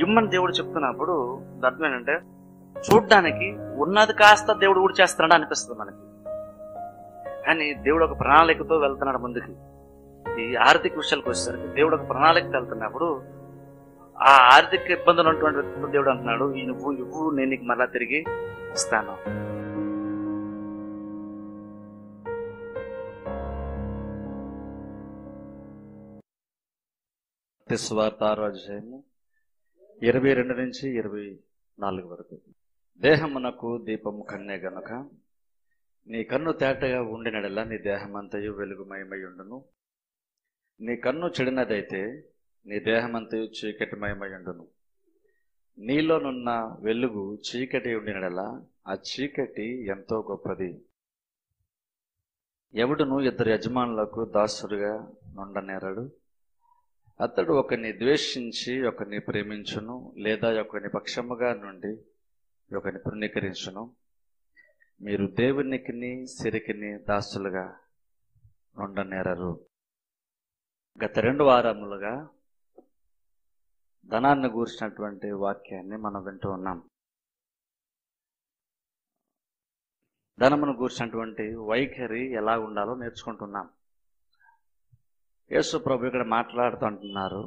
ఇమ్మని దేవుడు చెప్తున్నప్పుడు అర్థం ఏంటంటే, చూడ్డానికి ఉన్నది కాస్త దేవుడు కూడా చేస్తున్నాడు అనిపిస్తుంది మనకి. కానీ దేవుడు ఒక ప్రణాళికతో వెళ్తున్నాడు ముందుకి. ఈ ఆర్థిక విషయాలకు వచ్చేసరికి దేవుడు ఒక ప్రణాళికతో వెళ్తున్నప్పుడు ఆ ఆర్థిక ఇబ్బందులు ఉన్నటువంటి వ్యక్తితో దేవుడు అంటున్నాడు, ఈ నువ్వు నేను నీకు మళ్ళా తిరిగి ఇస్తాను. సువార్త 6వ అధ్యాయము 22 నుంచి 24 వరకు. దేహమునకు దీపము కన్నే గనుక నీ కన్ను తేటగా ఉండినడలా నీ దేహమంతయు వెలుగుమయమై ఉండును. నీ కన్ను చెడినదైతే నీ దేహమంతయు చీకటిమయమై ఉండును. నీలోనున్న వెలుగు చీకటి ఉండినడలా ఆ చీకటి ఎంతో గొప్పది. ఎవడును 2 యజమానులకు దాసుడుగా నుండనేరడు. అతడు ఒకరిని ద్వేషించి ఒకరిని ప్రేమించును, లేదా ఒకరిని పక్షముగా నుండి ఒకరిని తృణీకరించును. మీరు దేవునికిని సిరికిని దాసులుగా నుండనేరరు. గత 2 వారములుగా ధనాన్ని గూర్చినటువంటి వాక్యాన్ని మనం వింటూ ఉన్నాం. ధనమును గూర్చినటువంటి వైఖరి ఎలా ఉండాలో నేర్చుకుంటున్నాం. యేసు ప్రభు ఇక్కడ మాట్లాడుతుంటున్నారు,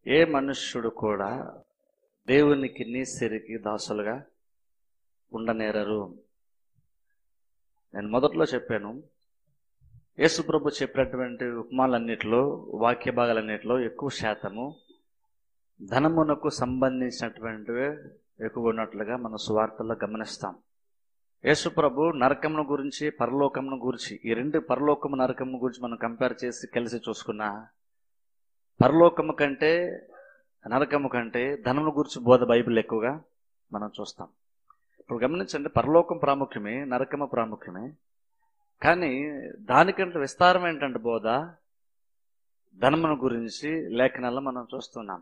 ఏ మనుష్యుడు కూడా దేవునికి సిరికి దాసులుగా ఉండనేరరు. నేను మొదట్లో చెప్పాను, యేసు ప్రభు చెప్పినటువంటి ఉపమాలన్నిటిలో, వాక్య భాగాలన్నిటిలో ఎక్కువ శాతము ధనమునకు సంబంధించినటువంటివే ఎక్కువ ఉన్నట్లుగా మన సువార్తల్లో గమనిస్తాం. యేసు ప్రభు నరకమును గురించి పరలోకమును గురించి, ఈ 2 పరలోకము నరకము గురించి మనం కంపేర్ చేసి కలిసి చూసుకున్నా, పరలోకము కంటే నరకము కంటే ధనమును గురించి బోధ బైబిల్ ఎక్కువగా మనం చూస్తాం. ఇప్పుడు గమనించండి, పరలోకం ప్రాముఖ్యమే, నరకము ప్రాముఖ్యమే. కానీ దానికంటే విస్తారం ఏంటంటే బోధ ధనమును గురించి లేఖనాల్లో మనం చూస్తున్నాం.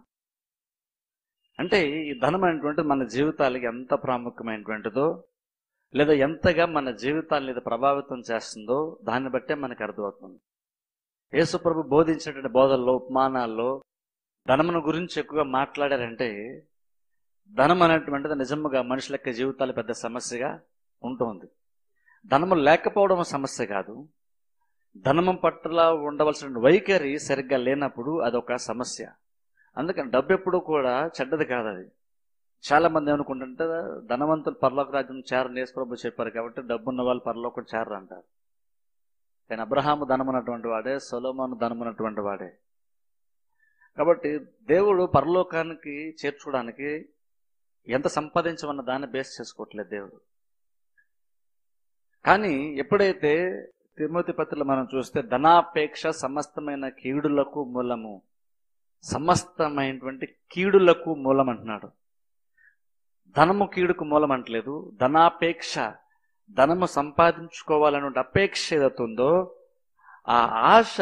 అంటే ఈ ధనం అనేటువంటిది మన జీవితాలకి ఎంత ప్రాముఖ్యమైనటువంటిదో, లేదా ఎంతగా మన జీవితాన్ని ఇది ప్రభావితం చేస్తుందో దాన్ని బట్టే మనకు అర్థమవుతుంది. యేసు ప్రభు బోధించినటువంటి బోధల్లో, ఉపమానాల్లో ధనమును గురించి ఎక్కువగా మాట్లాడారంటే, ధనం అనేటువంటిది నిజంగా మనుషుల యొక్క జీవితాలు పెద్ద సమస్యగా ఉంటుంది. ధనము లేకపోవడం సమస్య కాదు, ధనము పట్ల ఉండవలసిన వైఖరి సరిగ్గా లేనప్పుడు అదొక సమస్య. అందుకని డబ్బు ఎప్పుడు కూడా చెడ్డది కాదు. అది చాలా మంది ఏమనుకుంటుంటే, ధనవంతులు పరలోక రాజ్యం చేరని యేసు ప్రభు చెప్పారు కాబట్టి డబ్బున్న వాళ్ళు పరలోకం చేరరు అంటారు. కానీ అబ్రహాము ధనమున్నటువంటి వాడే, సొలొమోను ధనమున్నటువంటి వాడే. కాబట్టి దేవుడు పరలోకానికి చేర్చుకోవడానికి ఎంత సంపాదించమన్న దాన్ని బేస్ చేసుకోవట్లేదు దేవుడు. కానీ ఎప్పుడైతే తిమోతి పత్రికలో మనం చూస్తే, ధనాపేక్ష సమస్తమైన కీడులకు మూలము, సమస్తమైనటువంటి కీడులకు మూలం అంటున్నాడు. ధనము కీడుకు మూలం అంటలేదు, ధనాపేక్ష, ధనము సంపాదించుకోవాలనే అపేక్ష ఏదవుతుందో ఆ ఆశ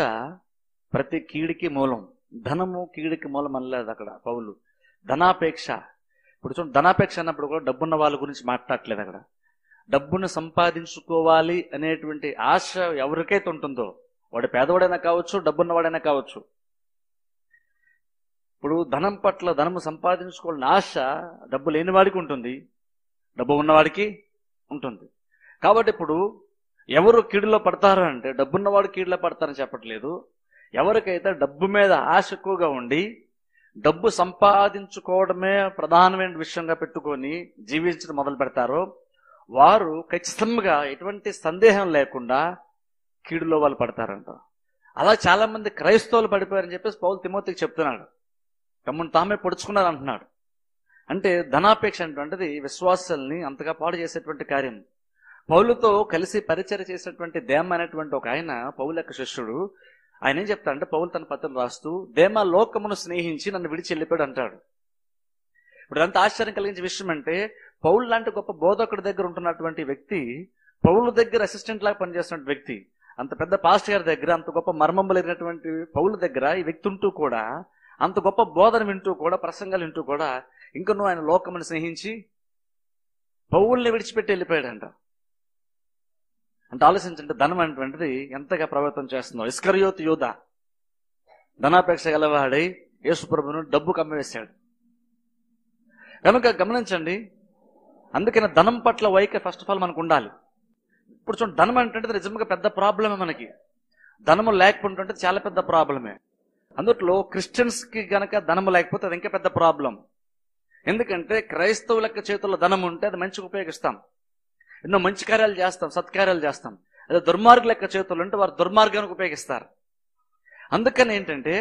ప్రతి కీడికి మూలం. ధనము కీడికి మూలం అనలేదు అక్కడ పౌలు, ధనాపేక్ష. ఇప్పుడు చూడండి, ధనాపేక్ష అన్నప్పుడు కూడా డబ్బున్న వాళ్ళ గురించి మాట్లాడట్లేదు అక్కడ. డబ్బును సంపాదించుకోవాలి అనేటువంటి ఆశ ఎవరికైతే ఉంటుందో, వాడు పేదవాడైనా కావచ్చు, డబ్బున్నవాడైనా కావచ్చు. ఇప్పుడు ధనం పట్ల, ధనము సంపాదించుకోవాలని ఆశ డబ్బు లేనివాడికి ఉంటుంది, డబ్బు ఉన్నవాడికి ఉంటుంది. కాబట్టి ఇప్పుడు ఎవరు కీడులో పడతారు అంటే, డబ్బున్నవాడు కీడులో పడతారని చెప్పట్లేదు. ఎవరికైతే డబ్బు మీద ఆశ ఎక్కువగా ఉండి డబ్బు సంపాదించుకోవడమే ప్రధానమైన విషయంగా పెట్టుకొని జీవించడం మొదలు పెడతారో వారు ఖచ్చితంగా ఎటువంటి సందేహం లేకుండా కీడులో వాళ్ళు పడతారంట. అలా చాలా మంది క్రైస్తవులు పడిపోయారని చెప్పేసి పౌలు తిమోతికి చెప్తున్నాడు. తమను తామే పొడుచుకున్నారు అంటున్నాడు. అంటే ధనాపేక్ష అనేటువంటిది విశ్వాసాలని అంతగా పాడు చేసేటువంటి కార్యం. పౌలుతో కలిసి పరిచర్య చేసినటువంటి దేమ అనేటువంటి ఒక ఆయన, పౌలు యొక్క శిష్యుడు, ఆయన ఏం చెప్తాడంటే, పౌలు తన పత్రం రాస్తూ, దేమ లోకమును స్నేహించి నన్ను విడిచి వెళ్ళిపోయాడు అంటాడు. ఇప్పుడు అంత ఆశ్చర్యం కలిగించే విషయం అంటే, పౌలు లాంటి గొప్ప బోధకుడి దగ్గర ఉంటున్నటువంటి వ్యక్తి, పౌలు దగ్గర అసిస్టెంట్ లాగా పనిచేస్తున్న వ్యక్తి, అంత పెద్ద పాస్టర్ గారి దగ్గర, అంత గొప్ప మర్మములు ఎరిగినటువంటి పౌలు దగ్గర ఈ వ్యక్తి ఉంటూ కూడా, అంత గొప్ప బోధన వింటూ కూడా, ప్రసంగాలు వింటూ కూడా, ఇంకనూ ఆయన లోకమును స్నేహించి పౌల్ని విడిచిపెట్టి వెళ్ళిపోయాడంట. అంటే ఆలోచించండి, ధనం అనేటువంటిది ఎంతగా ప్రభావితం చేస్తుందో. ఇస్కరియోతు యూదా ధనాపేక్ష గలవాడై యేసు ప్రభువును డబ్బు కమ్మివేశాడు. కనుక గమనించండి, అందుకని ధనం పట్ల వైఖరి ఫస్ట్ ఆఫ్ ఆల్ మనకు ఉండాలి. ఇప్పుడు చూడండి, ధనం అంటే నిజంగా పెద్ద ప్రాబ్లమే. మనకి ధనము లేకపోతే చాలా పెద్ద ప్రాబ్లమే. అందుట్లో క్రిస్టియన్స్కి గనక ధనము లేకపోతే అది ఇంకా పెద్ద ప్రాబ్లం. ఎందుకంటే క్రైస్తవుల చేతుల్లో ధనం ఉంటే అది మంచిగా ఉపయోగిస్తాం, ఎన్నో మంచి కార్యాలు చేస్తాం, సత్కార్యాలు చేస్తాం. అదే దుర్మార్గుల చేతులు ఉంటే వారు దుర్మార్గానికి ఉపయోగిస్తారు. అందుకని ఏంటంటే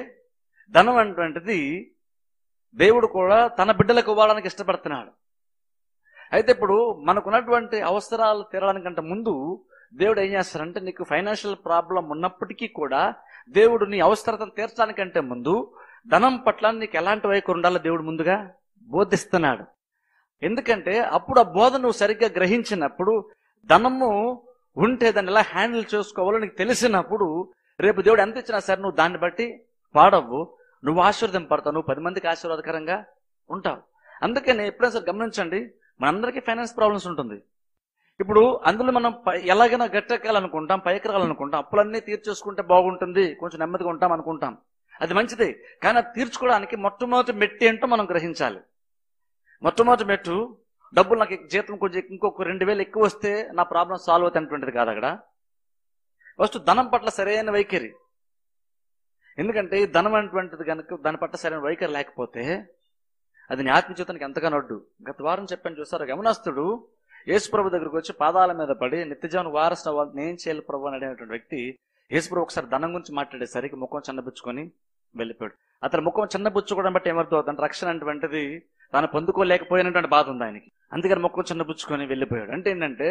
ధనం అటువంటిది దేవుడు కూడా తన బిడ్డలకు ఇవ్వడానికి ఇష్టపడుతున్నాడు. అయితే ఇప్పుడు మనకున్నటువంటి అవసరాలు తీరడానికంటే ముందు దేవుడు ఏం చేస్తారంటే, నీకు ఫైనాన్షియల్ ప్రాబ్లం ఉన్నప్పటికీ కూడా దేవుడు నీ అవసరతను తీర్చడానికంటే ముందు ధనం పట్ల నీకు ఎలాంటి వైఖరి ఉండాలో దేవుడు ముందుగా బోధిస్తున్నాడు. ఎందుకంటే అప్పుడు ఆ బోధ నువ్వు సరిగ్గా గ్రహించినప్పుడు, ధనము ఉంటే దాన్ని ఎలా హ్యాండిల్ చేసుకోవాలో నీకు తెలిసినప్పుడు, రేపు దేవుడు ఎంత ఇచ్చినా సరే నువ్వు దాన్ని బట్టి పాడవు, నువ్వు ఆశీర్వదింపడతావు, నువ్వు 10 మందికి ఆశీర్వాదకరంగా ఉంటావు. అందుకని ఎప్పుడైనా సరే గమనించండి, మనందరికీ ఫైనాన్స్ ప్రాబ్లమ్స్ ఉంటుంది. ఇప్పుడు అందులో మనం ఎలాగైనా గట్టెక్కాలనుకుంటాం, పైకి రావాలనుకుంటాం, అప్పులన్నీ తీర్చేసుకుంటే బాగుంటుంది, కొంచెం నెమ్మదిగా ఉంటాం అనుకుంటాం. అది మంచిదే, కానీ అది తీర్చుకోవడానికి మొట్టమొదటి మెట్టి ఏంటో మనం గ్రహించాలి. మొట్టమొదటి మెట్టు డబ్బులు, నాకు జీతం కొంచెం ఇంకొక 2000 ఎక్కువ వస్తే నా ప్రాబ్లం సాల్వ్ అవుతున్నటువంటిది కాదు. అక్కడ ఫస్ట్ ధనం పట్ల సరైన వైఖరి. ఎందుకంటే ధనం అనేటువంటిది కనుక దాని పట్ల సరైన వైఖరి లేకపోతే అది నీ ఆత్మ జీవితానికి ఎంతగానో అడ్డు. గత వారం చెప్పాను చూసారు, యవనస్తుడు యేసుప్రభు దగ్గరకు వచ్చి పాదాల మీద పడి నిత్యజీవన వారసుడు అవ్వాలని నేను చేయాలి ప్రభు అని అడిగినటువంటి వ్యక్తి యేసుప్రభు ఒకసారి ధనం గురించి మాట్లాడేసరికి ముఖం చిన్నబుచ్చుకొని వెళ్ళిపోయాడు. అతను ముఖం చిన్నబుచ్చుకోవడం బట్టి ఏమర్థం అవుతుంది, రక్షణ అటువంటిది తాను పొందుకోలేకపోయినటువంటి బాధ ఉంది ఆయనకి. అందుకని ముఖం చిన్నబుచ్చుకొని వెళ్ళిపోయాడు. అంటే ఏంటంటే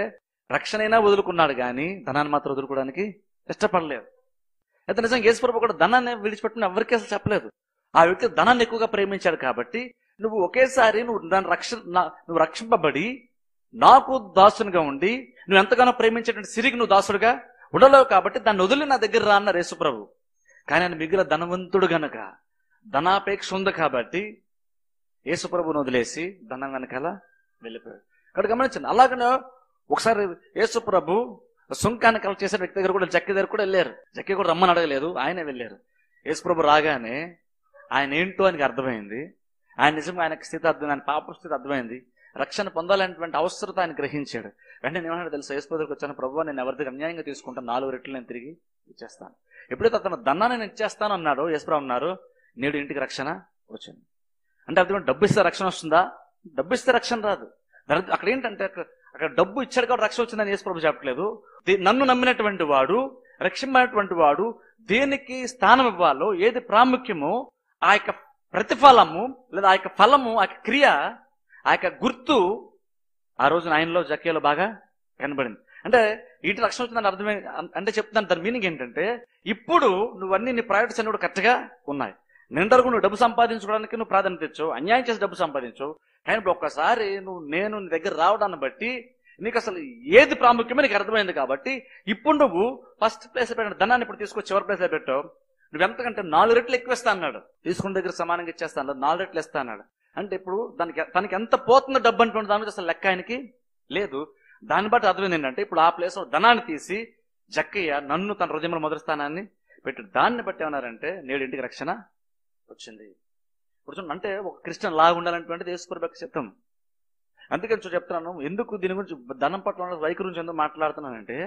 రక్షణ అయినా వదులుకున్నాడు కానీ ధనాన్ని మాత్రం వదులుకోవడానికి ఇష్టపడలేదు. అయితే నిజంగా యేసుప్రభు కూడా ధనాన్ని విడిచిపెట్టుకుని ఎవరికి అసలు చెప్పలేదు. ఆ వ్యక్తి ధనాన్ని ఎక్కువగా ప్రేమించాడు కాబట్టి నువ్వు ఒకేసారి నువ్వు రక్షింపబడి నాకు దాసునిగా ఉండి నువ్వు ఎంతగానో ప్రేమించేటువంటి సిరికి నువ్వు దాసుడుగా ఉండలేవు కాబట్టి దాన్ని వదిలి నా దగ్గర రా అన్నారు యేసుప్రభు. కానీ ఆయన మిగిలిన ధనవంతుడు గనక ధనాపేక్ష ఉంది కాబట్టి యేసుప్రభుని వదిలేసి ధనం వెనకాల వెళ్ళిపోయాడు. అక్కడ గమనించండి, అలాగనే ఒకసారి యేసుప్రభు సుంకాన్ని కలెక్ట్ చేసే వ్యక్తి దగ్గర కూడా జక్కి దగ్గర కూడా వెళ్ళారు. జక్కి కూడా రమ్మని అడగలేదు, ఆయనే వెళ్ళారు. యేసుప్రభు రాగానే ఆయన ఏంటో ఆయనకి అర్థమైంది. ఆయన నిజంగా ఆయనకు స్థితి అర్థమైంది, ఆయన పాప స్థితి అర్థమైంది, రక్షణ పొందాలనేటువంటి అవసరత ఆయన గ్రహించాడు. వెంటనే ఏమన్నా తెలుసా, యేసుప్రభు దగ్గరికి వచ్చాను, ప్రభు నేను ఎవరి దగ్గర అన్యాయంగా తీసుకుంటాను, 4 రెట్లు నేను తిరిగి ఇచ్చేస్తాను. ఎప్పుడైతే అతను ధనాన్ని నేను ఇచ్చేస్తాను అన్నాడు, యేసుప్రభు అన్నారు, నేడు ఇంటికి రక్షణ వచ్చింది. అంటే అర్థం, డబ్బు ఇస్తే రక్షణ వస్తుందా? డబ్బు ఇస్తే రక్షణ రాదు. అక్కడ ఏంటంటే అక్కడ డబ్బు ఇచ్చాడు కాబట్టి రక్షణ వచ్చిందని యేసుప్రభు చెప్పట్లేదు. నన్ను నమ్మినటువంటి వాడు, రక్షించినటువంటి వాడు దేనికి స్థానం ఇవ్వాలో, ఏది ప్రాముఖ్యమో ఆ యొక్క ప్రతిఫలము లేదా ఆ యొక్క ఫలము, ఆ యొక్క క్రియ, ఆ యొక్క గుర్తు ఆ రోజున ఆయనలో జక్కయ్యలో బాగా కనబడింది. అంటే ఇటు రక్షణ వచ్చిందని అర్థమే. అంటే చెప్తున్నాను, దాని మీనింగ్ ఏంటంటే ఇప్పుడు నువ్వన్నీ నీ ప్రయారిటీస్ అన్ని కూడా కరెక్ట్గా ఉన్నాయి. నిండరకు నువ్వు డబ్బు సంపాదించుకోవడానికి నువ్వు ప్రాధాన్యత ఇచ్చావు, అన్యాయం చేసి డబ్బు సంపాదించావు. కానీ ఇప్పుడు ఒక్కసారి నేను నీ దగ్గర రావడాన్ని బట్టి నీకు అసలు ఏది ప్రాముఖ్యమో నీకు అర్థమైంది కాబట్టి ఇప్పుడు నువ్వు ఫస్ట్ ప్లేస్ పెట్టిన ధనాన్ని ఇప్పుడు తీసుకొచ్చి చివరి ప్లేస్లో పెట్టావు. నువ్వు ఎంతకంటే 4 రెట్లు ఎక్కువ ఇస్తా అన్నాడు, తీసుకున్న దగ్గర సమానంగా ఇచ్చేస్తా అన్నాడు, 4 రెట్లు ఇస్తా అన్నాడు. అంటే ఇప్పుడు తనకి ఎంత పోతుందో డబ్బు అంటున్న దాని మీద అసలు లెక్క ఆయనకి లేదు. దాన్ని బట్టి అర్థమైంది ఏంటంటే ఇప్పుడు ఆ ప్లేస్లో ధనాన్ని తీసి జక్కయ్య నన్ను తన హృదయంలో మొదటి స్థానాన్ని పెట్టాడు. దాన్ని బట్టి ఏమన్నారంటే నేడు ఇంటికి రక్షణ వచ్చింది. ఇప్పుడు అంటే ఒక క్రిస్టియన్ లాగా ఉండాలనేటువంటిది యేసుప్రభు చిత్తం. అందుకని చెప్తున్నాను, ఎందుకు దీని గురించి ధనం పట్ల వైఖరి గురించి ఎందుకు మాట్లాడుతున్నానంటే,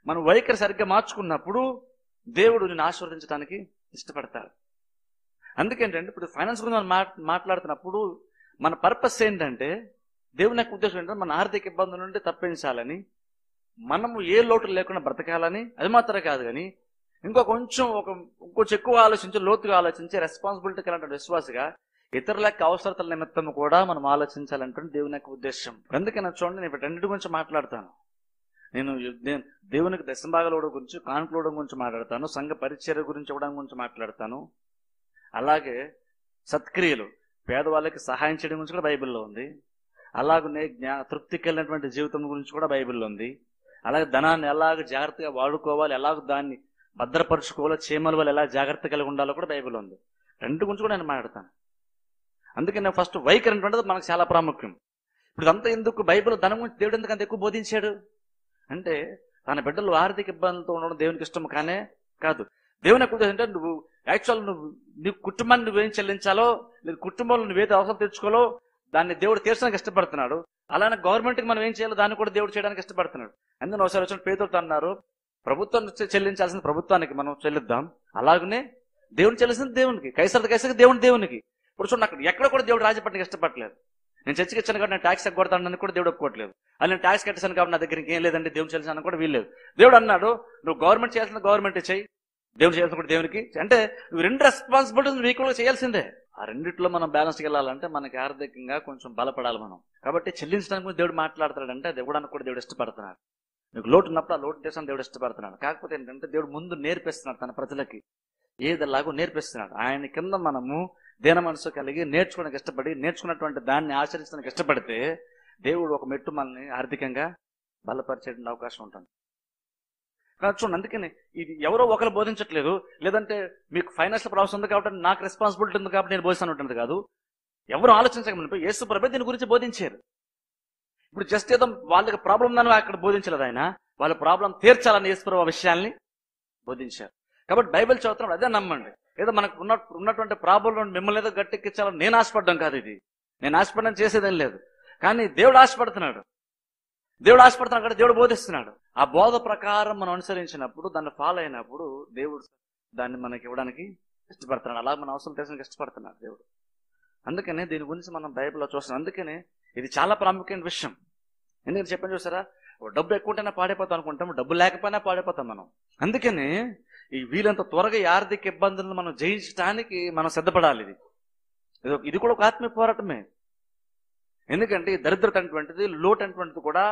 మనం వైఖరి సరిగ్గా మార్చుకున్నప్పుడు దేవుడు నిన్ను ఆశీర్వదించడానికి ఇష్టపడతాడు. అందుకేంటంటే ఇప్పుడు ఫైనాన్స్ గురించి మనం మాట్లాడుతున్నప్పుడు మన పర్పస్ ఏంటంటే, దేవుని యొక్క ఉద్దేశం ఏంటంటే మన ఆర్థిక ఇబ్బందుల నుండి తప్పించాలని, మనము ఏ లోటు లేకుండా బ్రతకాలని. అది మాత్రమే కాదు కానీ కొంచెం ఎక్కువ ఆలోచించి, లోతుగా ఆలోచించి, రెస్పాన్సిబిలిటీ కలిగిన విశ్వాసగా ఇతరుల యొక్క అవసరతల నిమిత్తం కూడా మనం ఆలోచించాలంటే దేవుని యొక్క ఉద్దేశం. అందుకని చూడండి, నేను రెండింటి గురించి మాట్లాడతాను. నేను దేవునికి దశంభాగాలు ఇవ్వడం గురించి, కానుకలు ఇవ్వడం గురించి మాట్లాడతాను, సంఘ పరిచర్య గురించి ఇవ్వడం గురించి మాట్లాడతాను. అలాగే సత్క్రియలు, పేదవాళ్ళకి సహాయం చేయడం గురించి కూడా బైబిల్లో ఉంది. అలాగనే తృప్తికి వెళ్ళినటువంటి జీవితం గురించి కూడా బైబిల్లో ఉంది. అలాగే ధనాన్ని ఎలాగ జాగ్రత్తగా వాడుకోవాలి, ఎలాగ దాన్ని భద్రపరుచుకోవాలో, చీమల వల్ల ఎలా జాగ్రత్త కలిగి ఉండాలో కూడా బైబిల్ ఉంది. రెండు గురించి కూడా నేను మాట్లాడతాను. అందుకని ఫస్ట్ వైఖరి అనేటువంటిది మనకు చాలా ప్రాముఖ్యం. ఇప్పుడు అంతా ఎందుకు బైబిల్ ధనం గురించి దేవుడు ఎందుకు అంత ఎక్కువ బోధించాడు అంటే, తన బిడ్డలు ఆర్థిక ఇబ్బందులతో ఉండడం దేవునికి ఇష్టం కానే కాదు. దేవుని యొక్క ఉద్దేశం అంటే నీ కుటుంబాన్ని నువ్వేం చెల్లించాలో, లేదా కుటుంబంలో నువ్వేది అవసరం తెచ్చుకోవాలో దాన్ని దేవుడు తీర్చడానికి ఇష్టపడుతున్నాడు. అలానే గవర్నమెంట్కి మనం ఏం చేయాలో దాన్ని కూడా దేవుడు చేయడానికి ఇష్టపడుతున్నాడు. అందుకని ఒకసారి వచ్చిన పేతురుతో అన్నారు, ప్రభుత్వం చెల్లించాల్సిన ప్రభుత్వానికి మనం చెల్లిద్దాం, అలాగనే దేవుని చెల్లించిన దేవునికి, కైసరికి దేవునికి. ఇప్పుడు చూడండి, అక్కడ ఎక్కడ కూడా దేవుడు రాజీ పట్టడానికి ఇష్టపడలేదు. నేను చర్చికి ఇచ్చాను కాబట్టి నేను ట్యాక్స్ ఎగ్గొడతానని కూడా దేవుడు ఒప్పుకోవట్లేదు. అది నేను ట్యాక్స్ కట్టేసాను కాబట్టి నా దగ్గర ఇంకేం లేదండి దేవుని చెల్లించాలని కూడా వీల్లేదు. దేవుడు అన్నాడు, నువ్వు గవర్నమెంట్ చేయాల్సిన గవర్నమెంట్ చేయి, దేవుడు చేయాల్సిన కూడా దేవునికి. అంటే నువ్వు రెండు రెస్పాన్సిబిలిటీస్ నువ్వు ఈక్వల్గా చేయాల్సిందే. ఆ రెండిట్లో మనం బ్యాలెన్స్కి వెళ్ళాలంటే మనకి ఆర్థికంగా కొంచెం బలపడాలి మనం. కాబట్టి చెల్లించడానికి కూడా దేవుడు మాట్లాడతాడంటే అది ఇవ్వడానికి కూడా దేవుడు ఇష్టపడుతున్నాడు. నీకు లోటు ఉన్నప్పుడు ఆ లోటు దేశాన్ని దేవుడు ఇష్టపడుతున్నాడు. కాకపోతే ఏంటంటే దేవుడు ముందు నేర్పిస్తున్నాడు తన ప్రజలకి, ఏదలాగో నేర్పిస్తున్నాడు. ఆయన కింద మనము దేన మనసు కలిగి నేర్చుకోవడానికి ఇష్టపడి, నేర్చుకున్నటువంటి దాన్ని ఆచరించడానికి ఇష్టపడితే దేవుడు ఒక మెట్టు మనల్ని ఆర్థికంగా బలపరిచే అవకాశం ఉంటుంది. కానీ చూడండి, అందుకని ఇది ఎవరో ఒకరు బోధించట్లేదు, లేదంటే మీకు ఫైనాన్షియల్ ప్రాబ్లమ్స్ ఉంది కాబట్టి నాకు రెస్పాన్సిబిలిటీ ఉంది కాబట్టి నేను బోధిస్తాను ఉంటుంది కాదు. ఎవరు ఆలోచించక యేసు ప్రభు దీని గురించి బోధించారు. ఇప్పుడు జస్ట్ ఏదో వాళ్ళకి ప్రాబ్లం ఉందని అక్కడ బోధించలేదు ఆయన, వాళ్ళ ప్రాబ్లం తీర్చాలని యేసు ప్రభు విషయాల్ని బోధించారు. కాబట్టి బైబిల్ చదువుతున్నాడు అదే నమ్మండి. ఏదో మనకు ఉన్నటువంటి ప్రాబ్లం మిమ్మల్ని ఏదో గట్టెక్కించాలని నేను ఆశపడ్డం కాదు, ఇది నేను ఆశపడడం చేసేదేం లేదు. కానీ దేవుడు ఆశపడుతున్నాడు కాబట్టి దేవుడు బోధిస్తున్నాడు. ఆ బోధ ప్రకారం మనం అనుసరించినప్పుడు, దాన్ని ఫాలో అయినప్పుడు దేవుడు దాన్ని మనకి ఇవ్వడానికి ఇష్టపడుతున్నాడు. అలా మన అవసరం తీర్చడానికి ఇష్టపడుతున్నాడు దేవుడు. అందుకనే దీని గురించి మనం బైబిల్లో చూస్తున్నాం. అందుకనే ఇది చాలా ప్రాముఖ్యమైన విషయం. ఎందుకంటే చెప్పని చూసారా, డబ్బు ఎక్కువ ఉంటేనే పాడైపోతాం అనుకుంటాం, డబ్బు లేకపోయినా పాడైపోతాం మనం. అందుకని ఈ వీలంత త్వరగా ఈ ఆర్థిక ఇబ్బందులను మనం జయించడానికి మనం సిద్ధపడాలి. ఇది కూడా ఒక ఆత్మీయ పోరాటమే. ఎందుకంటే ఈ దరిద్రత అటువంటిది, లోటు అటువంటిది కూడా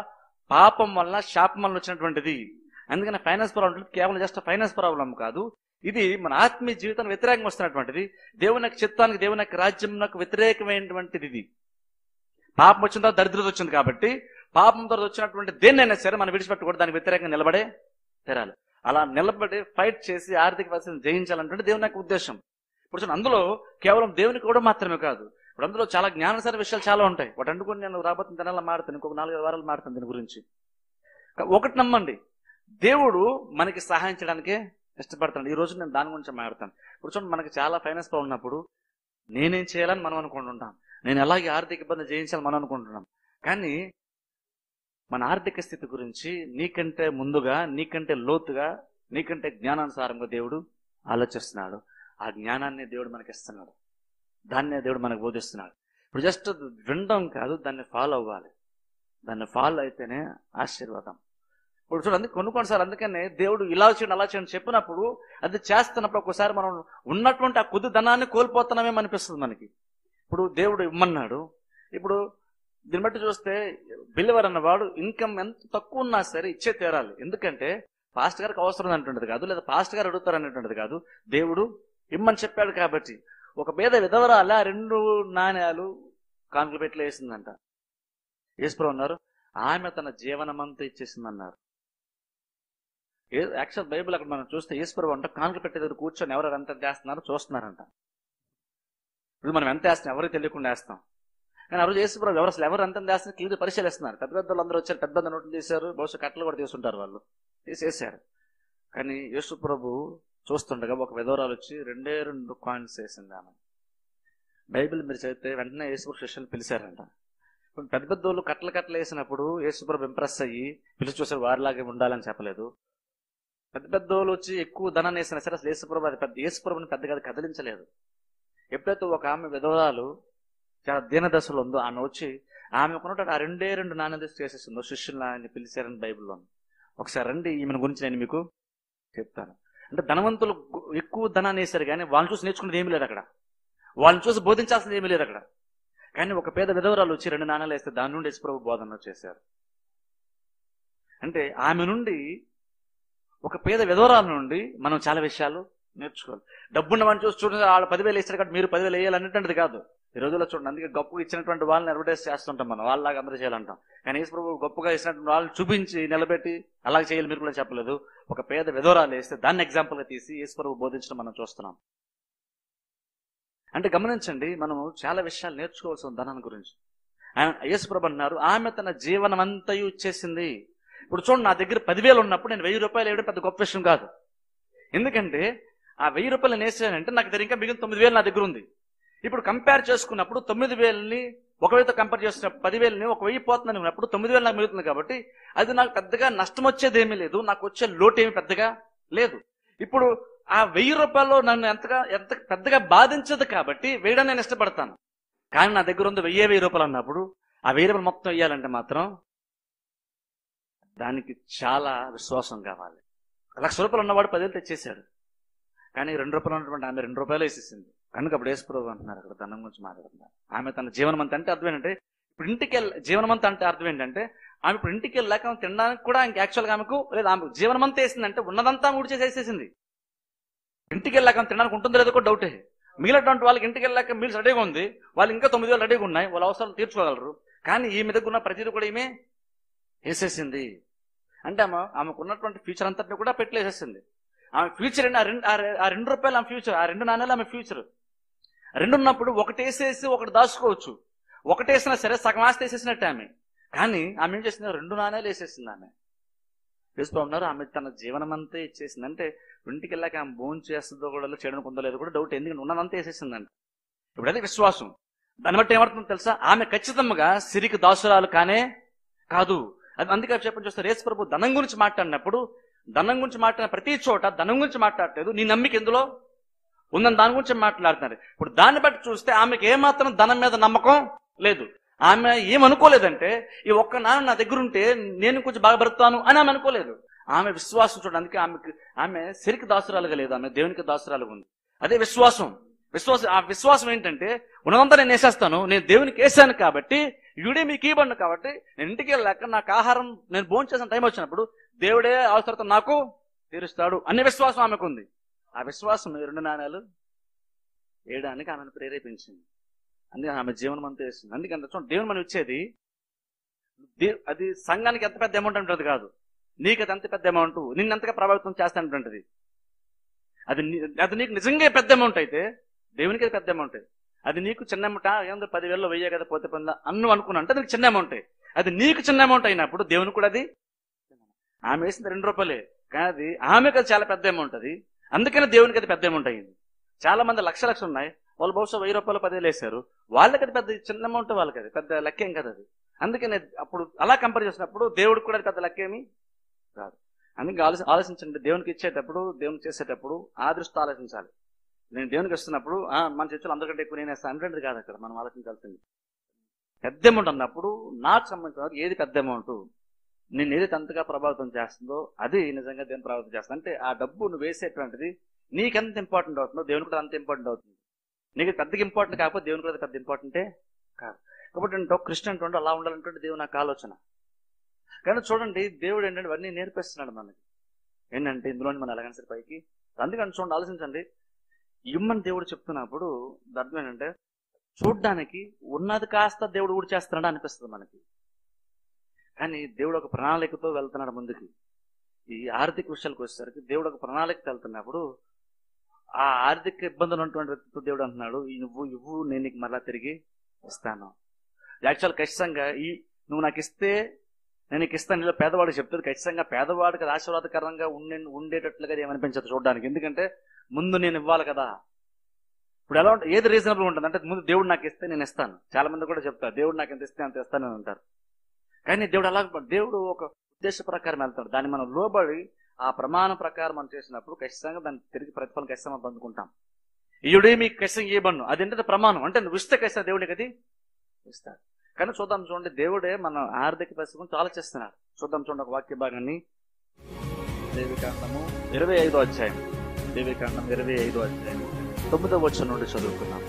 పాపం వల్ల, శాపం వల్ల వచ్చినటువంటిది. అందుకని ఫైనాన్స్ ప్రాబ్లం కేవలం జస్ట్ ఫైనాన్స్ ప్రాబ్లం కాదు, ఇది మన ఆత్మీయ జీవితానికి వ్యతిరేకంగా వస్తున్నటువంటిది, దేవుని యొక్క చిత్తానికి, దేవుని యొక్క రాజ్యంకు వ్యతిరేకమైనటువంటిది. ఇది పాపం వచ్చిన తర్వాత దరిద్రత వచ్చింది కాబట్టి, పాపం తర్వాత వచ్చినటువంటి దేన్నైనా సరే మనం విడిచిపెట్టకూడదు, దానికి వ్యతిరేకంగా నిలబడే తెరాలి. అలా నిలబడి ఫైట్ చేసి ఆర్థిక పరిస్థితిని జయించాలంటే దేవుని యొక్క ఉద్దేశం. ఇప్పుడు అందులో కేవలం దేవునికి కూడా మాత్రమే కాదు, ఇప్పుడు అందులో చాలా జ్ఞానసర విషయాలు చాలా ఉంటాయి. వాటి అనుకుని నేను రాబోతున్న దినాల్లో మాడతాను, ఇంకొక 4 వారాలు మాడతాను దీని గురించి. ఒకటి నమ్మండి, దేవుడు మనకి సహాయం చేయడానికే ఇష్టపడతాడు. ఈ రోజు నేను దాని గురించి మాట్లాడతాను. ఇప్పుడు చూడండి, మనకి చాలా ఫైనాన్స్ ప్రాబ్లం ఉన్నప్పుడు నేనేం చేయాలని మనం అనుకుంటుంటాం, నేను ఎలాగే ఆర్థిక ఇబ్బంది జయించాలని మనం అనుకుంటున్నాం. కానీ మన ఆర్థిక స్థితి గురించి నీకంటే ముందుగా, నీకంటే లోతుగా, నీకంటే జ్ఞానానుసారంగా దేవుడు ఆలోచిస్తున్నాడు. ఆ జ్ఞానాన్ని దేవుడు మనకి ఇస్తున్నాడు, దాన్నే దేవుడు మనకు బోధిస్తున్నాడు. ఇప్పుడు జస్ట్ వినడం కాదు, దాన్ని ఫాలో అవ్వాలి. దాన్ని ఫాలో అయితేనే ఆశీర్వాదం. ఇప్పుడు చూడండి, కొన్నిసార్లు అందుకనే దేవుడు ఇలా చేయండి అలా చేయండి చెప్పినప్పుడు, అది చేస్తున్నప్పుడు ఒక్కోసారి మనం ఉన్నటువంటి ఆ కొద్ది ధనాన్ని కోల్పోతున్నామేమో అనిపిస్తుంది మనకి. ఇప్పుడు దేవుడు ఇమ్మన్నాడు, ఇప్పుడు దీన్ని బట్టి చూస్తే బిలివర్ అన్నవాడు ఇన్కమ్ ఎంత తక్కువ ఉన్నా సరే ఇచ్చే తీరాలి. ఎందుకంటే పాస్టర్ గారికి అవసరం అంటుండదు కాదు, లేదా పాస్టర్ గారు అడుగుతారు అనేటువంటిది కాదు, దేవుడు ఇమ్మని చెప్పాడు. కాబట్టి ఒక పేద విధవరాల 2 నాణ్యాలు కానుకల పెట్లో వేసిందంట. యేసుప్రభు అన్నారు, ఆమె తన జీవనమంతా ఇచ్చేసిందన్నారు. యాక్చువల్ బైబిల్ అక్కడ మనం చూస్తే యేసుప్రభు అంట కానుకల పెట్టే దగ్గర కూర్చొని ఎవరు ఎంత వేస్తున్నారో చూస్తున్నారంట. ఇప్పుడు మనం ఎంత వేస్తాం ఎవరికి తెలియకుండా వేస్తాం. కానీ ఆ రోజు యేసుప్రభు ఎవరు ఎంత వేస్తున్నారు క్లియర్ పరిశీలిస్తున్నారు. పెద్ద పెద్దలు అందరూ వచ్చారు, పెద్ద నోట్లు తీశారు, బహుశా కట్టలు కూడా తీసుకుంటారు, వాళ్ళు తీసేసారు. కానీ యేసుప్రభు చూస్తుండగా ఒక విధవరాలు వచ్చి 2 కాయిన్స్ వేసింది ఆమె. బైబిల్ మీరు చదివితే వెంటనే యేసుప్రభు శిష్యులు పిలిచారంట. పెద్ద పెద్దోళ్ళు కట్టలు వేసినప్పుడు యేసుప్రభు ఇంప్రెస్ అయ్యి పిలిచి చూసారు, వారిలాగే ఉండాలని చెప్పలేదు. పెద్ద పెద్దోళ్ళు వచ్చి ఎక్కువ ధనాన్ని వేసినా సరే అసలు యేసుప్రభుని పెద్దగా కదిలించలేదు. ఎప్పుడైతే ఒక ఆమె విధవరాలు చాలా దీన దశలో ఉందో, ఆమె వచ్చి ఆమె కొన్నట్టు ఆ 2 నాణ్యాలు చేసేసిందో శిష్యులు ఆయన పిలిచారని బైబిల్లో. ఒకసారి రండి, ఈమెను గురించి నేను మీకు చెప్తాను. అంటే ధనవంతులు ఎక్కువ ధనాన్ని వేశారు, కానీ వాళ్ళని చూసి నేర్చుకునేది ఏమీ లేదు అక్కడ, వాళ్ళని చూసి బోధించాల్సింది ఏమీ లేదు అక్కడ. కానీ ఒక పేద విధవరాలు వచ్చి 2 నాణ్యాలు వేస్తే దాని నుండి యేసుప్రభు బోధన చేశారు. అంటే ఆమె నుండి, ఒక పేద విధవరాల నుండి మనం చాలా విషయాలు నేర్చుకోవాలి. డబ్బున్న వాడిని చూసి చూడండి, వాళ్ళు 10,000 వేస్తారు కాబట్టి మీరు 10,000 వేయాలి అనేటువంటిది కాదు. ఈ రోజుల్లో చూడండి, అందుకే గొప్పగా ఇచ్చినటువంటి వాళ్ళని అడ్వర్టైజ్ చేస్తుంటాం మనం, వాళ్ళలాగా అందరూ చేయాలంటాం. కానీ యేసుప్రభు గొప్పగా ఇచ్చినటువంటి వాళ్ళని చూపించి నిలబెట్టి అలాగే చేయాలి మీరు కూడా చెప్పలేదు. ఒక పేద విధవరాలు వేస్తే దాన్ని ఎగ్జాంపుల్గా తీసి యేసుప్రభు బోధించడం మనం చూస్తున్నాం. అంటే గమనించండి, మనము చాలా విషయాలు నేర్చుకోవాల్సి ఉంది ధనాన్ని గురించి. యేసుప్రభు అన్నారు, ఆమె తన జీవనం అంతయు ఇచ్చేసింది. ఇప్పుడు చూడండి, నా దగ్గర 10,000 ఉన్నప్పుడు నేను 1,000 రూపాయలు వేయడం పెద్ద గొప్ప విషయం కాదు. ఎందుకంటే ఆ 1,000 రూపాయలు వేసానంటే నాకు దగ్గర ఇంకా మిగిలిన 9,000 నా దగ్గర ఉంది. ఇప్పుడు కంపేర్ చేసుకున్నప్పుడు 9,000ని 1,000తో కంపేర్ చేసిన 10,000ని 1,000 పోతుందని ఉన్నప్పుడు 9,000 నాకు మిగులుతుంది కాబట్టి అది నాకు పెద్దగా నష్టం వచ్చేది ఏమీ లేదు, నాకు వచ్చే లోటు ఏమి పెద్దగా లేదు. ఇప్పుడు ఆ 1,000 రూపాయలు నన్ను ఎంత పెద్దగా బాధించదు కాబట్టి వేయడం నేను ఇష్టపడతాను. కానీ నా దగ్గర ఉంది 1,000 రూపాయలు అన్నప్పుడు ఆ 1,000 రూపాయలు మొత్తం వేయాలంటే మాత్రం దానికి చాలా విశ్వాసం కావాలి. 1,00,000 రూపాయలు ఉన్నవాడు 10,000 తెచ్చేశాడు, కానీ 2 రూపాయలు ఉన్నటువంటి ఆమె 2 రూపాయలు వేసేసింది. కనుక అప్పుడు యేసుప్రభు అంటున్నారు, అక్కడ ధనం గురించి మాట్లాడుతున్నారు. ఆమె తన జీవనమంతా అంటే అర్థం ఏంటంటే, ఇప్పుడు ఇంటికి జీవనమంతా అంటే అర్థం ఏంటంటే ఆమె ఇప్పుడు ఇంటికి వెళ్ళాక తినడానికి కూడా ఇంక యాక్చువల్గా ఆమెకు లేదు, ఆమె జీవనమంతా వేసిందంటే ఉన్నదంతా ఊడ్చేసి వేసేసింది. ఇంటికి వెళ్ళాక తినడానికి ఉంటుందో లేదో కూడా డౌటే. మిగిలినటువంటి వాళ్ళకి ఇంటికి వెళ్ళాక మీల్స్ రెడీగా ఉంది, వాళ్ళు ఇంకా 9,000 రెడీగా ఉన్నాయి, వాళ్ళ అవసరాలు తీర్చుకోగలరు. కానీ ఈమె దగ్గర ఉన్న ప్రతిదీ కూడా ఈమె వేసేసింది. అంటే ఆమెకు ఉన్నటువంటి ఫ్యూచర్ అంతటిని కూడా పెట్టలేసేసింది. ఆమె ఫ్యూచర్ అండి ఆ 2 రూపాయలు ఆమె ఫ్యూచర్, ఆ 2 నాణ్యాలు ఆమె ఫ్యూచర్. 2 ఉన్నప్పుడు ఒకటి వేసేసి ఒకటి దాచుకోవచ్చు, ఒకటి వేసినా సరే సగం ఆస్తి వేసేసినట్టే ఆమె. కానీ ఆమె ఏం చేసింది, 2 నాణ్యాలు వేసేసింది. ఆమె వేసుకో ఉన్నారు, ఆమె తన జీవనం అంతా ఇచ్చేసింది. అంటే ఇంటికి వెళ్ళాక ఆమె భోజనం చేస్తుందో కూడా చేయడం పొందలేదు కూడా డౌట్, ఎందుకంటే ఉన్నదంతా వేసేసిందంట. ఇప్పుడు అదే విశ్వాసం. దాన్ని బట్టి ఏమవుతుందో తెలుసా, ఆమె ఖచ్చితంగా సిరికి దాసురాలు కానే కాదు. అందుకే చెప్పని చూస్తే యేసు ప్రభు ధనం గురించి మాట్లాడినప్పుడు, ధనం గురించి మాట్లాడిన ప్రతి చోట ధనం గురించి మాట్లాడలేదు, నీ నమ్మిక ఎందులో ఉందని దాని గురించి మాట్లాడుతున్నారు. ఇప్పుడు దాన్ని బట్టి చూస్తే ఆమెకి ఏమాత్రం ధనం మీద నమ్మకం లేదు. ఆమె ఏమనుకోలేదంటే ఈ ఒక్క నాన్న నా దగ్గర ఉంటే నేను కొంచెం బాగా బ్రతుకుతాను అని ఆమె అనుకోలేదు. ఆమె విశ్వాసం చూడడానికి ఆమె సిరికి దాసురాలుగా లేదు, ఆమె దేవునికి దాసురాలుగా ఉంది. అదే విశ్వాసం. ఆ విశ్వాసం ఏంటంటే ఉన్నదంతా నేను వేసేస్తాను, నేను దేవునికి వేసాను కాబట్టి ఇవిడే మీకు ఇవ్వండి కాబట్టి నేను ఇంటికి వెళ్ళాక నాకు ఆహారం నేను భోజనం చేసిన టైం వచ్చినప్పుడు దేవుడే అవసరత నాకు తీరుస్తాడు అనే విశ్వాసం ఆమెకు ఉంది. ఆ విశ్వాసం 2 నాణ్యాలు వేయడానికి ఆమెను ప్రేరేపించింది. అందుకే ఆమె జీవనం అంతా వేస్తుంది. అందుకని దేవుని మనం ఇచ్చేది అది సంఘానికి ఎంత పెద్ద అమౌంట్ అంటుంది కాదు, నీకు అది ఎంత పెద్ద అమౌంట్, నిన్ను ఎంతగా ప్రభావితం చేస్తానంటుంటది. అది నీకు నిజంగా పెద్ద అమౌంట్ అయితే దేవునికి అది పెద్ద అమౌంట్. అది నీకు చిన్న అమౌంట్, ఏముంది 10,000 వెయ్యే కదా పోతే పొందా అనుకున్నా అంటే నీకు చిన్న అమౌంట్. అది నీకు చిన్న అమౌంట్ అయినప్పుడు దేవునికి కూడా అది, ఆమె వేసింది 2 రూపాయలే కానీ అది ఆమెకు అది చాలా పెద్ద అమౌంట్. అది అందుకని దేవునికి అది పెద్ద అమౌంట్ అయింది. చాలా మంది లక్షలు ఉన్నాయి, వాళ్ళు బహుశా 1,000 రూపాయలు 10,000 వేశారు, వాళ్ళకి అది పెద్ద చిన్న అమౌంట్, వాళ్ళకి అది పెద్ద లెక్కేం కదా అది. అందుకని అప్పుడు అలా కంపేర్ చేసినప్పుడు దేవుడికి కూడా అది పెద్ద లెక్కేమీ కాదు. అందుకే ఆలోచించండి, దేవునికి ఇచ్చేటప్పుడు దేవునికి చేసేటప్పుడు ఆ దృష్టి ఆలోచించాలి. నేను దేవునికి ఇస్తున్నప్పుడు మన చర్చలు అందరికంటే ఎక్కువ నేను వేస్తాను అంటే కాదు. అక్కడ మనం ఆలోచించాల్సింది పెద్ద అమౌంట్ అన్నప్పుడు నాకు సంబంధించిన ఏది పెద్ద అమౌంట్, నేను ఏదైతే అంతగా ప్రభావితం చేస్తుందో అది నిజంగా దేవుని ప్రభావితం చేస్తుంది. అంటే ఆ డబ్బు నువ్వు వేసేటువంటిది నీకెంత ఇంపార్టెంట్ అవుతుందో దేవునికి కూడా అంత ఇంపార్టెంట్ అవుతుంది. నీకు పెద్దగా ఇంపార్టెంట్ కాకపోతే దేవునికి కూడా పెద్ద ఇంపార్టెంటే కాదు. కాబట్టి అంటే ఒక క్రిస్టియన్ అంటే అలా ఉండాలంటే దేవుని నాకు ఆలోచన. కానీ చూడండి, దేవుడు ఏంటంటే ఇవన్నీ నేర్పిస్తున్నాడు మనకి. ఏంటంటే ఇందులోని మనం ఎలాగైనా సరే పైకి. అందుకని చూడండి, ఆలోచించండి, ఇమ్మని దేవుడు చెప్తున్నప్పుడు అర్థం ఏంటంటే చూడ్డానికి ఉన్నది కాస్త దేవుడు ఊడి చేస్తున్నాడు అనిపిస్తుంది మనకి. కానీ దేవుడు ఒక ప్రణాళికతో వెళ్తున్నాడు ముందుకి. ఈ ఆర్థిక విషయాలకు వచ్చేసరికి దేవుడు ఒక ప్రణాళికతో వెళ్తున్నప్పుడు ఆ ఆర్థిక ఇబ్బందులు ఉన్నటువంటి వ్యక్తితో దేవుడు అంటున్నాడు, నువ్వు నేను నీకు మరలా తిరిగి ఇస్తాను. యాక్చువల్ ఖచ్చితంగా నువ్వు నాకు ఇస్తే నేను నీకు ఇస్తాను. ఇలా పేదవాడికి చెప్తుంది, ఖచ్చితంగా పేదవాడికి అది ఆశీర్వాదకరంగా ఉండేటట్లుగా ఏమనిపించదు చూడడానికి. ఎందుకంటే ముందు నేను ఇవ్వాలి కదా. ఇప్పుడు ఎలా ఉంటుంది, ఏది రీజనబుల్ ఉంటుంది అంటే ముందు దేవుడు నాకు ఇస్తే నేను ఇస్తాను. చాలా మంది కూడా చెప్తారు దేవుడు నాకు ఎంత ఇస్తే అంత ఇస్తానని అంటారు. కానీ దేవుడు ఒక ఉద్దేశ ప్రకారం వెళ్తాడు. దాన్ని మనం లోబడి ఆ ప్రమాణం ప్రకారం మనం చేసినప్పుడు ఖచ్చితంగా దాన్ని తిరిగి ప్రతిఫలం ఖచ్చితంగా మనం పొందుకుంటాం. ఈయుడే మీకు ఖచ్చితంగా ఇవ్వను, అది ఏంటంటే ప్రమాణం. అంటే నువ్వు ఇస్తే ఖచ్చితంగా దేవుడికి అది ఇస్తాడు. కానీ చూడండి, దేవుడే మన ఆర్థిక పరిస్థితి గురించి ఆలోచిస్తున్నాడు. చూడండి ఒక వాక్య భాగాన్ని, దేవికాండము 25వ అధ్యాయం, దేవికాండం 25వ అధ్యాయం 9వ వచనం నుండి చదువుకున్నాం.